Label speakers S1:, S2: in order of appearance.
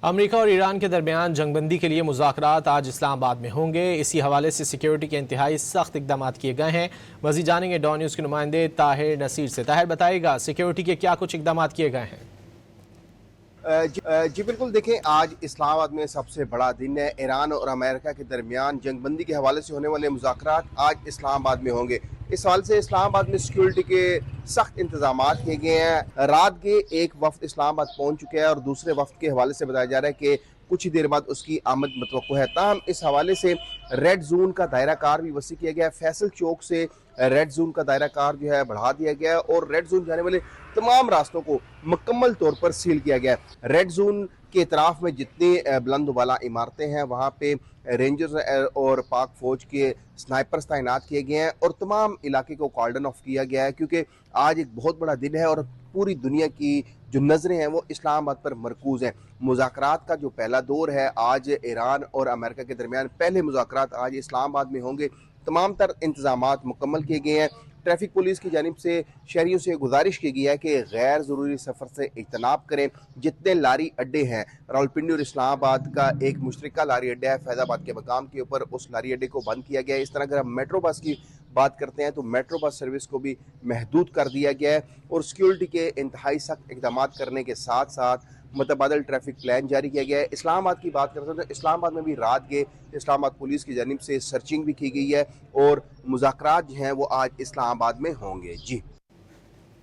S1: امریکہ اور ایران کے درمیان جنگ بندی کے لیے مذاکرات آج اسلام آباد میں ہوں گے۔ اسی حوالے سے سیکیورٹی کے انتہائی سخت اقدامات کیے گئے ہیں۔ مزید جانیں گے ڈان نیوز کے نمائندے طاہر نصیر سے۔ طاہر بتائے گا سیکیورٹی کے کیا کچھ اقدامات کیے گئے ہیں؟
S2: جی بالکل، دیکھیں آج اسلام آباد میں سب سے بڑا دن ہے۔ ایران اور امریکہ کے درمیان جنگ بندی کے حوالے سے ہونے والے مذاکرات آج اسلام آباد میں ہوں گے۔ اس حوالے سے اسلام آباد میں سیکیورٹی کے سخت انتظامات کیے گئے ہیں۔ رات کے ایک وفد اسلام آباد پہنچ چکا ہے اور دوسرے وفد کے حوالے سے بتایا جا رہا ہے کہ کچھ ہی دیر بعد اس کی آمد متوقع ہے۔ تاہم اس حوالے سے ریڈ زون کا دائرہ کار بھی وسیع کیا گیا ہے۔ فیصل چوک سے ریڈ زون کا دائرہ کار جو ہے بڑھا دیا گیا ہے اور ریڈ زون جانے والے تمام راستوں کو مکمل طور پر سیل کیا گیا ہے۔ ریڈ زون کے اطراف میں جتنی بلند و بالا عمارتیں ہیں وہاں پہ رینجرز اور پاک فوج کے سنائپرز تعینات کیے گئے ہیں اور تمام علاقے کو کارڈن آف کیا گیا ہے، کیونکہ آج ایک بہت بڑا دن ہے اور پوری دنیا کی جو نظریں ہیں وہ اسلام آباد پر مرکوز ہیں۔ مذاکرات کا جو پہلا دور ہے آج ایران اور امریکہ کے درمیان، پہلے مذاکرات آج اسلام آباد میں ہوں گے۔ تمام تر انتظامات مکمل کیے گئے ہیں۔ ٹریفک پولیس کی جانب سے شہریوں سے گزارش کی گئی ہے کہ غیر ضروری سفر سے اجتناب کریں۔ جتنے لاری اڈے ہیں، راولپنڈی اور اسلام آباد کا ایک مشترکہ لاری اڈا ہے فیض آباد کے مقام کے اوپر، اس لاری اڈے کو بند کیا گیا ہے۔ اس طرح اگر ہم میٹرو بس کی بات کرتے ہیں تو میٹرو بس سروس کو بھی محدود کر دیا گیا ہے اور سیکیورٹی کے انتہائی سخت اقدامات کرنے کے ساتھ ساتھ متبادل ٹریفک پلان جاری کیا گیا ہے۔ اسلام آباد کی بات کرتے ہیں تو اسلام آباد میں بھی رات کے اسلام آباد پولیس کی جانب سے سرچنگ بھی کی گئی ہے اور مذاکرات جو ہیں وہ آج اسلام آباد میں ہوں گے۔ جی